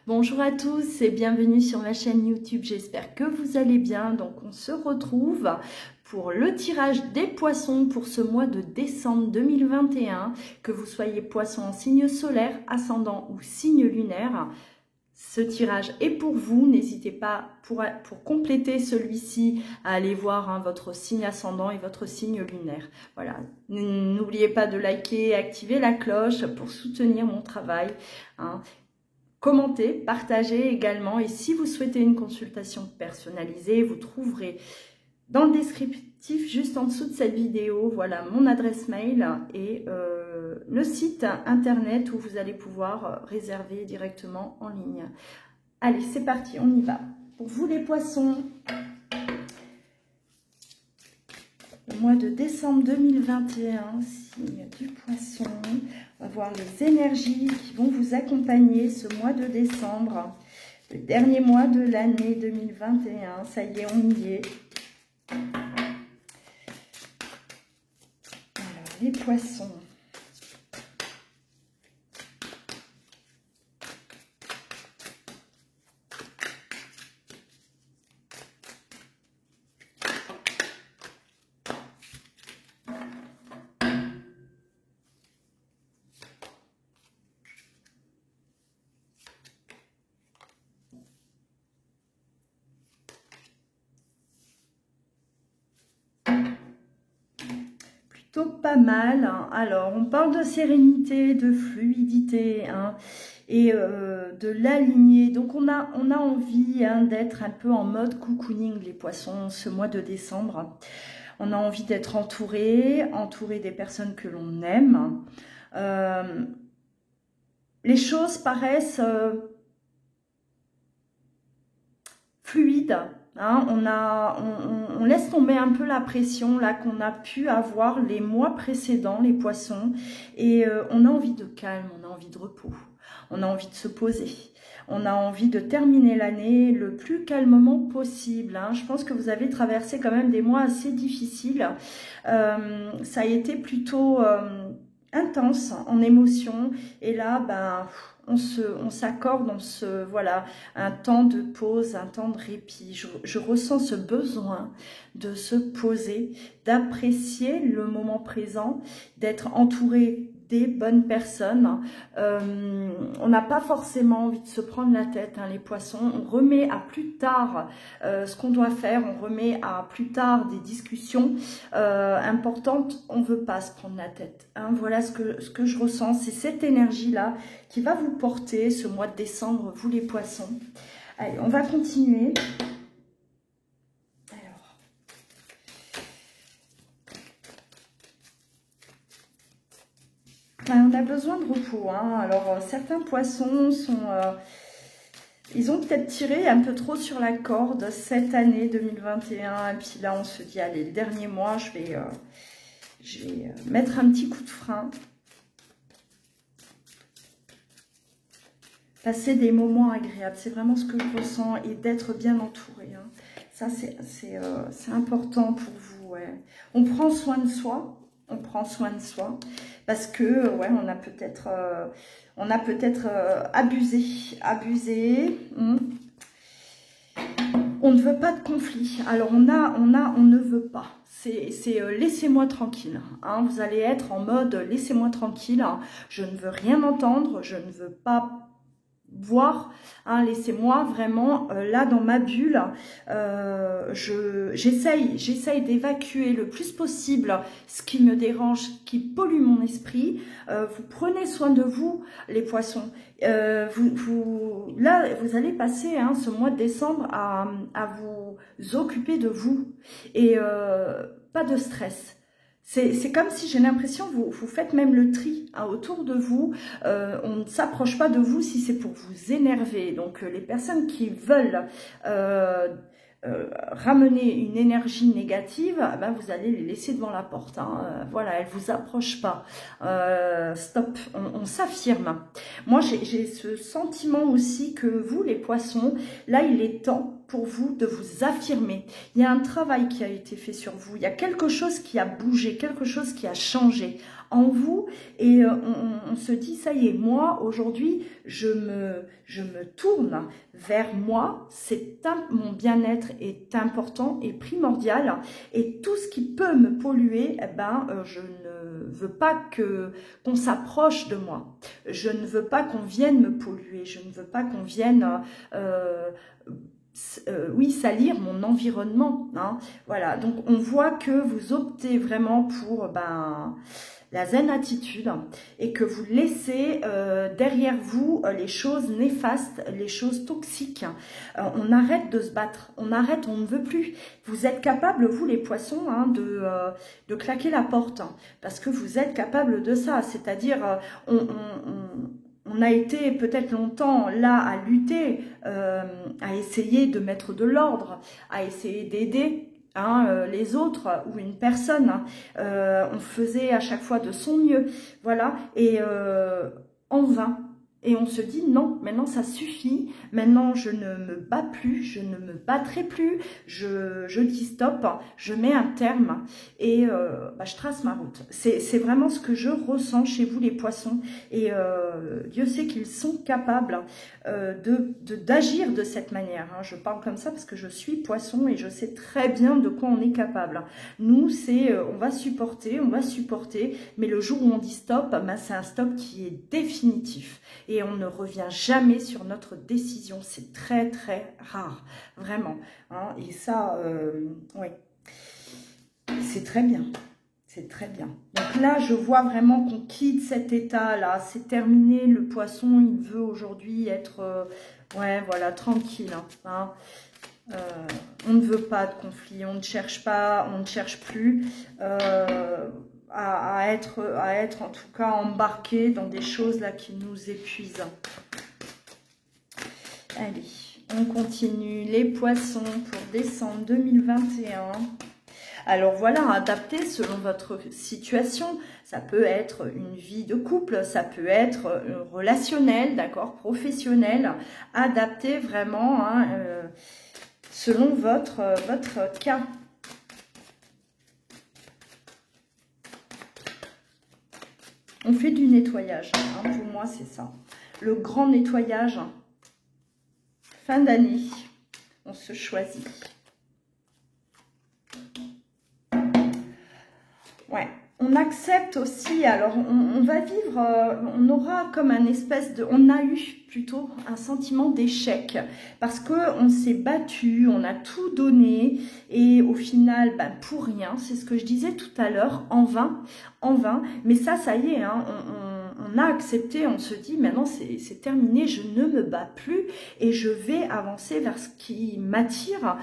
Bonjour à tous et bienvenue sur ma chaîne YouTube, j'espère que vous allez bien. Donc on se retrouve pour le tirage des poissons pour ce mois de décembre 2021, que vous soyez poisson en signe solaire, ascendant ou signe lunaire. Ce tirage est pour vous, n'hésitez pas pour compléter celui-ci à aller voir votre signe ascendant et votre signe lunaire. Voilà, n'oubliez pas de liker et activer la cloche pour soutenir mon travail. Commentez, partagez également, et si vous souhaitez une consultation personnalisée, vous trouverez dans le descriptif juste en dessous de cette vidéo, voilà mon adresse mail et le site internet où vous allez pouvoir réserver directement en ligne. Allez, c'est parti, on y va. Pour vous les poissons, le mois de décembre 2021, signe du poisson, on va voir les énergies qui vont vous accompagner ce mois de décembre, le dernier mois de l'année 2021, ça y est, on y est. Alors, les poissons. Pas mal. Alors, on parle de sérénité, de fluidité et de l'aligner. Donc, on a envie d'être un peu en mode cocooning, les poissons, ce mois de décembre. On a envie d'être entouré des personnes que l'on aime. Les choses paraissent fluides. On laisse tomber un peu la pression là qu'on a pu avoir les mois précédents, les poissons, et on a envie de calme, on a envie de repos, on a envie de se poser, on a envie de terminer l'année le plus calmement possible. Je pense que vous avez traversé quand même des mois assez difficiles, ça a été plutôt intense en émotion, et là on s'accorde, voilà, un temps de pause, un temps de répit. Je ressens ce besoin de se poser, d'apprécier le moment présent, d'être entouré des bonnes personnes. On n'a pas forcément envie de se prendre la tête, les poissons. On remet à plus tard ce qu'on doit faire, on remet à plus tard des discussions importantes. On ne veut pas se prendre la tête. Voilà ce que je ressens, c'est cette énergie-là qui va vous porter ce mois de décembre, vous les poissons. Allez, on va continuer. On a besoin de repos. Alors, certains poissons ils ont peut-être tiré un peu trop sur la corde cette année 2021. Et puis là, on se dit, allez, le dernier mois, je vais mettre un petit coup de frein. Passer des moments agréables, c'est vraiment ce que je ressens, et d'être bien entouré. Ça, c'est important pour vous. Ouais. On prend soin de soi. On prend soin de soi parce que on a peut-être abusé. On ne veut pas de conflit. Alors on ne veut pas. C'est laissez-moi tranquille. Vous allez être en mode laissez-moi tranquille. Je ne veux rien entendre. Je ne veux pas voir, laissez-moi vraiment là dans ma bulle. J'essaye d'évacuer le plus possible ce qui me dérange, qui pollue mon esprit. Vous prenez soin de vous, les poissons. Là, vous allez passer ce mois de décembre à vous occuper de vous, et pas de stress. C'est comme si, j'ai l'impression, vous faites même le tri autour de vous. On ne s'approche pas de vous si c'est pour vous énerver. Donc, les personnes qui veulent ramener une énergie négative, vous allez les laisser devant la porte. Voilà, elles ne vous approchent pas. Stop, on s'affirme. Moi, j'ai ce sentiment aussi que vous, les poissons, là, il est temps pour vous de vous affirmer. Il y a un travail qui a été fait sur vous. Il y a quelque chose qui a bougé, quelque chose qui a changé en vous et on se dit, ça y est, moi, aujourd'hui, je me tourne vers moi, mon bien-être est important et primordial et tout ce qui peut me polluer, eh ben, je ne veux pas qu'on s'approche de moi. Je ne veux pas qu'on vienne me polluer, je ne veux pas qu'on vienne oui, salir mon environnement. Hein. Voilà, donc on voit que vous optez vraiment pour la zen attitude et que vous laissez derrière vous les choses néfastes, les choses toxiques. On arrête de se battre, on arrête, on ne veut plus. Vous êtes capable, vous les poissons, hein, de claquer la porte parce que vous êtes capable de ça. C'est-à-dire, on a été peut-être longtemps là à lutter, à essayer de mettre de l'ordre, à essayer d'aider les autres ou une personne. On faisait à chaque fois de son mieux, voilà, et en vain. Et on se dit non, maintenant ça suffit, maintenant je ne me bats plus, je ne me battrai plus, je dis stop, je mets un terme et je trace ma route. C'est vraiment ce que je ressens chez vous les poissons et Dieu sait qu'ils sont capables d'agir de cette manière. Hein. Je parle comme ça parce que je suis poisson et je sais très bien de quoi on est capable. Nous, on va supporter, mais le jour où on dit stop, c'est un stop qui est définitif. Et on ne revient jamais sur notre décision. C'est très, très rare. Vraiment. Hein, et ça, oui. C'est très bien. C'est très bien. Donc là, je vois vraiment qu'on quitte cet état-là. C'est terminé. Le poisson, il veut aujourd'hui être, ouais, voilà, tranquille. Hein. On ne veut pas de conflit. On ne cherche pas, on ne cherche plus. À être en tout cas embarqué dans des choses là qui nous épuisent. Allez, on continue. Les poissons pour décembre 2021. Alors voilà, adapter selon votre situation. Ça peut être une vie de couple, ça peut être relationnel, d'accord, professionnel. Adapter vraiment selon votre cas. On fait du nettoyage, hein, pour moi c'est ça. Le grand nettoyage, fin d'année, on se choisit. Ouais, on accepte aussi, alors on va vivre, on aura comme un espèce de, on a eu plutôt un sentiment d'échec parce qu'on s'est battu, on a tout donné et au final, pour rien, c'est ce que je disais tout à l'heure, en vain, mais ça y est, hein, on a accepté, on se dit maintenant c'est terminé, je ne me bats plus et je vais avancer vers ce qui m'attire,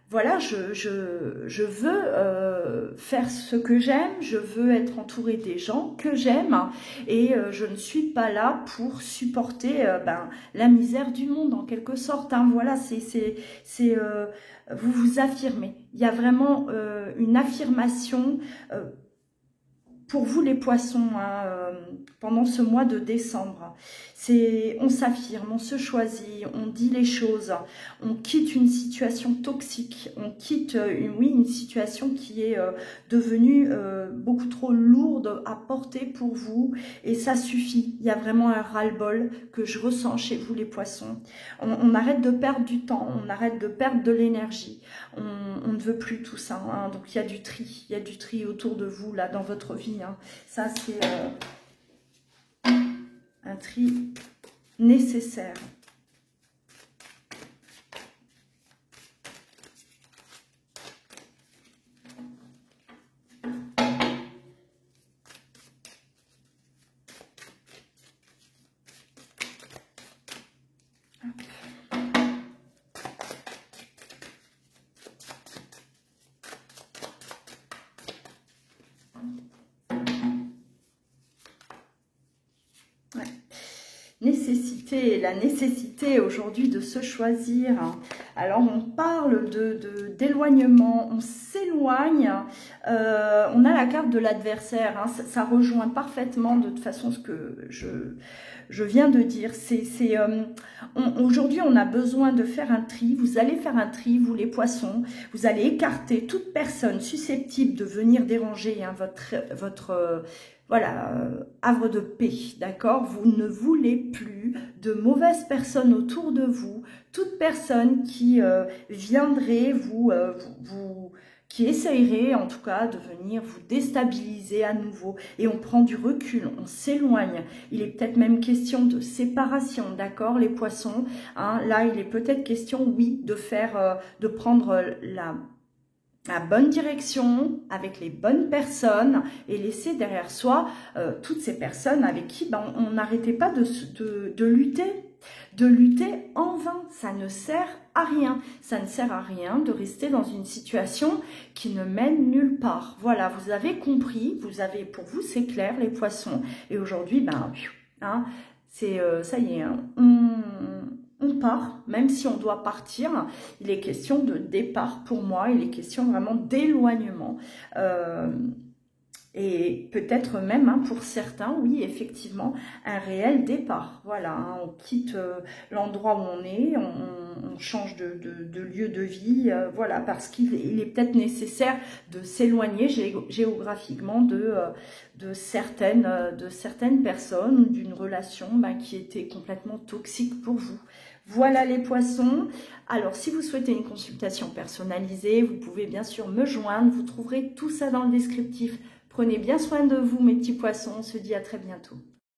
voilà, je veux faire ce que j'aime, je veux être entourée des gens que j'aime et je ne suis pas là pour supporter la misère du monde en quelque sorte. Hein. Voilà, vous vous affirmez. Il y a vraiment une affirmation pour vous les poissons pendant ce mois de décembre. On s'affirme, on se choisit, on dit les choses, on quitte une situation toxique, on quitte une situation qui est devenue beaucoup trop lourde à porter pour vous et ça suffit. Il y a vraiment un ras-le-bol que je ressens chez vous les poissons. On arrête de perdre du temps, on arrête de perdre de l'énergie, on ne veut plus tout ça. Hein. Donc il y a du tri autour de vous là dans votre vie. Hein. Ça c'est un tri nécessaire. nécessité et la nécessité aujourd'hui de se choisir. Alors on parle d'éloignement, on s'éloigne, on a la carte de l'adversaire, hein, ça rejoint parfaitement de toute façon ce que je viens de dire. Aujourd'hui on a besoin de faire un tri, vous allez faire un tri, vous les poissons, vous allez écarter toute personne susceptible de venir déranger hein, votre voilà, havre de paix, d'accord? Vous ne voulez plus de mauvaises personnes autour de vous, toute personne qui viendrait qui essayerait en tout cas de venir vous déstabiliser à nouveau. Et on prend du recul, on s'éloigne. Il est peut-être même question de séparation, d'accord les poissons, hein? Là, il est peut-être question, oui, de prendre la bonne direction, avec les bonnes personnes et laisser derrière soi toutes ces personnes avec qui on n'arrêtait pas de lutter en vain. Ça ne sert à rien. Ça ne sert à rien de rester dans une situation qui ne mène nulle part. Voilà, vous avez compris, pour vous c'est clair les poissons. Et aujourd'hui, hein, ça y est, hein, on part, même si on doit partir, il est question de départ pour moi, il est question vraiment d'éloignement. Et peut-être même, hein, pour certains, oui, effectivement, un réel départ. Voilà, hein, on quitte l'endroit où on est, on change de lieu de vie, voilà, parce qu'il est peut-être nécessaire de s'éloigner géographiquement de certaines personnes ou d'une relation qui était complètement toxique pour vous. Voilà les poissons. Alors, si vous souhaitez une consultation personnalisée, vous pouvez bien sûr me joindre. Vous trouverez tout ça dans le descriptif. Prenez bien soin de vous, mes petits poissons. On se dit à très bientôt.